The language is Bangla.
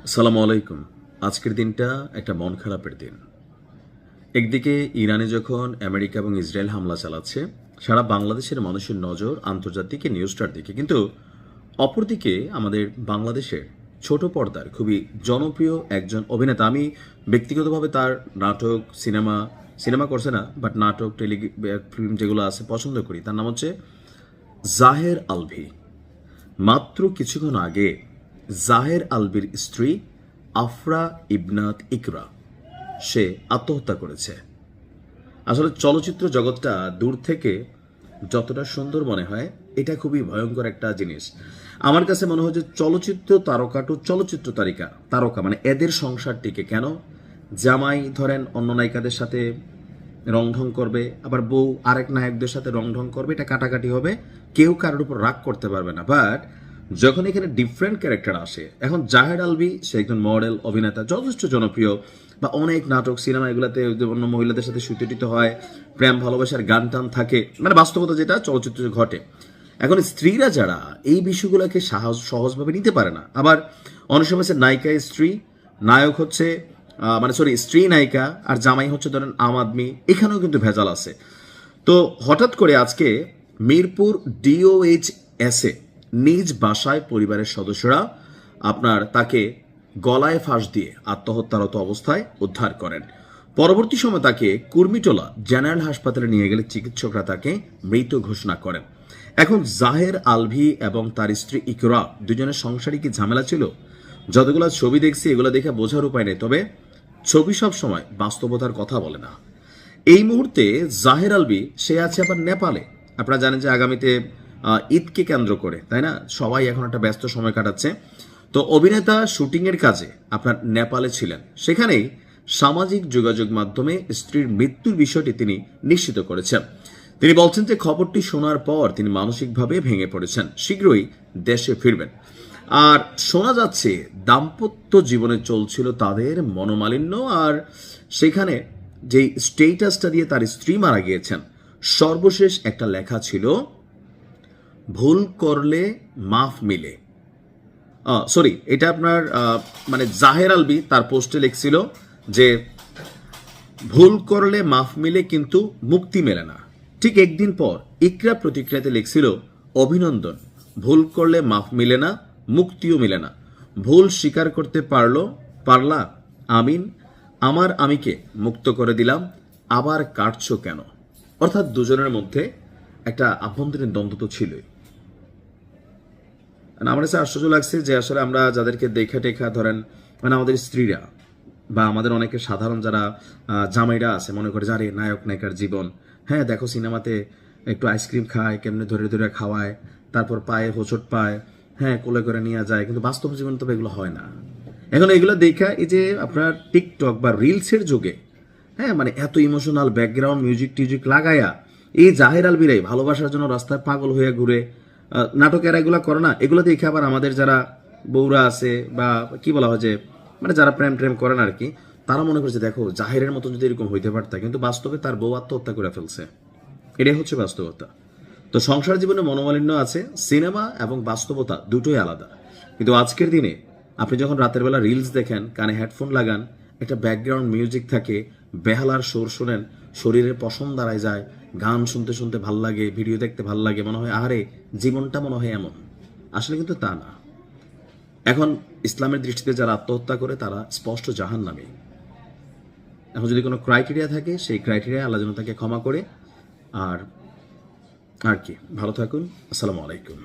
আসসালামু আলাইকুম। আজকের দিনটা একটা মন খারাপের দিন। একদিকে ইরানে যখন আমেরিকা এবং ইসরায়েল হামলা চালাচ্ছে, সারা বাংলাদেশের মানুষের নজর আন্তর্জাতিক এই নিউজটার দিকে। কিন্তু অপরদিকে আমাদের বাংলাদেশের ছোট পর্দার খুবই জনপ্রিয় একজন অভিনেতা, আমি ব্যক্তিগতভাবে তার নাটক, সিনেমা করছে না, বাট নাটক, ফিল্ম যেগুলো আছে পছন্দ করি। তার নাম হচ্ছে জাহের আলভী। মাত্র কিছুক্ষণ আগে জাহের আলভির স্ত্রী আফরা ইবনাত ইকরা সে আত্মহত্যা করেছে। আসলে চলচ্চিত্র জগৎটা দূর থেকে যতটা সুন্দর মনে হয়, এটা খুবই ভয়ঙ্কর একটা জিনিস। আমার কাছে মনে হয় যে চলচ্চিত্র তারকা টু চলচ্চিত্র তারকা মানে এদের সংসারটিকে কেন জামাই ধরেন অন্য নায়িকাদের সাথে রংঢং করবে, আবার বউ আরেক নায়কদের সাথে রংঢং করবে, এটা কাটাকাটি হবে, কেউ কারোর উপর রাগ করতে পারবে না। বাট যখন এখানে ডিফারেন্ট ক্যারেক্টার আসে, এখন জাহেদ আলভী সে একজন মডেল অভিনেতা, যথেষ্ট জনপ্রিয়, বা অনেক নাটক সিনেমা এগুলাতে অন্য মহিলাদের সাথে সুতিটিত হয়, প্রেম ভালোবাসার গান টান থাকে, মানে বাস্তবতা যেটা চলচ্চিত্রে ঘটে। এখন স্ত্রীরা যারা এই বিষয়গুলোকে সহজভাবে নিতে পারে না, আবার অনেক সময় নায়িকা স্ত্রী, নায়ক হচ্ছে স্ত্রী নায়িকা, আর জামাই হচ্ছে ধরেন আম আদমি, এখানেও কিন্তু ভেজাল আছে। তো হঠাৎ করে আজকে মিরপুর DOHS নিজ বাসায় পরিবারের সদস্যরা তাকে গলায় ফাঁস দিয়ে আত্মহত্যারত অবস্থায় উদ্ধার করেন। পরবর্তী সময় তাকে কুর্মিটোলা জেনারেল হাসপাতালে নিয়ে গেলে চিকিৎসকরা তাকে মৃত ঘোষণা করেন। এখন জাহের আলভী এবং তার স্ত্রী ইকরা দুজনের সংসারে কি ঝামেলা ছিল? যতগুলো ছবি দেখছি এগুলো দেখে বোঝার উপায় নেই, তবে ছবি সব সময় বাস্তবতার কথা বলে না। এই মুহূর্তে জাহের আলভী সে আছে আবার নেপালে। আপনারা জানেন যে আগামীতে ঈদকে কেন্দ্র করে, তাই না, সবাই এখন একটা ব্যস্ত সময় কাটাচ্ছে। তো অভিনেতা শুটিংয়ের কাজে নেপালে ছিলেন, সেখানেই সামাজিক যোগাযোগ মাধ্যমে স্ত্রীর মৃত্যুর বিষয়টি তিনি নিশ্চিত করেছেন। তিনি বলছেন যে খবরটি শোনার পর তিনি মানসিকভাবে ভেঙে পড়েছেন, শীঘ্রই দেশে ফিরবেন। আর শোনা যাচ্ছে দাম্পত্য জীবনে চলছিল তাদের মনোমালিন্য, আর সেখানে যে স্টেটাসটা দিয়ে তার স্ত্রী মারা গিয়েছেন, সর্বশেষ একটা লেখা ছিল, ভুল করলে মাফ মিলে। এটা আপনার জাহের আলভী তার পোস্টে লিখছিল যে ভুল করলে মাফ মিলে কিন্তু মুক্তি মেলে না। ঠিক একদিন পর ইকরা প্রতিক্রিয়াতে লিখছিল, অভিনন্দন, ভুল করলে মাফ মিলে না, মুক্তিও মিলে না, ভুল স্বীকার করতে পারলা, আমিন, আমার আমিকে মুক্ত করে দিলাম, আবার কাটছো কেন? অর্থাৎ দুজনের মধ্যে একটা আভ্যন্তরীণ দ্বন্দ্ব তো ছিলই। আমার কাছে আশ্চর্য লাগছে যে আসলে আমরা যাদেরকে দেখা টেখা ধরেন, আমাদের স্ত্রীরা বা আমাদের অনেকে সাধারণ যারা জামাইরা আছে, মনে করে যারে নায়ক নায়িকার জীবন, হ্যাঁ দেখো সিনেমাতে একটু আইসক্রিম খায়, কেমনে ধরে ধরে খাওয়ায়, তারপর পায়ে হোঁচট পায়, হ্যাঁ কোলে করে নিয়ে যায়, কিন্তু বাস্তব জীবন তো এগুলো হয় না। এখন এগুলো দেখা এই যে আপনার টিকটক বা রিলসের যুগে, হ্যাঁ এত ইমোশনাল ব্যাকগ্রাউন্ড মিউজিক টিউজিক লাগাইয়া এই জাহের আলভীরাই ভালোবাসার জন্য রাস্তায় পাগল হয়ে ঘুরে, নাটকের এগুলা করে না। এগুলো দেখে আবার আমাদের যারা বউরা আছে বা কি বলা হয় যে যারা প্রেম প্রেম করেন আর কি, তারা মনে করছে দেখো জাহেরের মতো যদি এরকম হইতে পারত, কিন্তু বাস্তবে তার বউ আত্মহত্যা করে ফেলছে। এটাই হচ্ছে বাস্তবতা। তো সংসার জীবনে মনোমালিন্য আছে, সিনেমা এবং বাস্তবতা দুটোই আলাদা। কিন্তু আজকের দিনে আপনি যখন রাতের বেলা রিলস দেখেন, কানে হেডফোন লাগান, একটা ব্যাকগ্রাউন্ড মিউজিক থাকে, বেহালার সুর শোনেন, শরীরের পশম দাঁড়ায় যায়, গান শুনতে শুনতে ভাল লাগে, ভিডিও দেখতে ভাল লাগে, মনে হয় আরে জীবনটা মনে হয় এমন। আসলে কিন্তু তা না। এখন ইসলামের দৃষ্টিতে যারা আত্মহত্যা করে তারা স্পষ্ট জাহান্নামী। এখন যদি কোনো ক্রাইটেরিয়া থাকে, সেই ক্রাইটেরিয়া আল্লাহ যেন তাকে ক্ষমা করে। আর কি, ভালো থাকুন। আসসালামু আলাইকুম।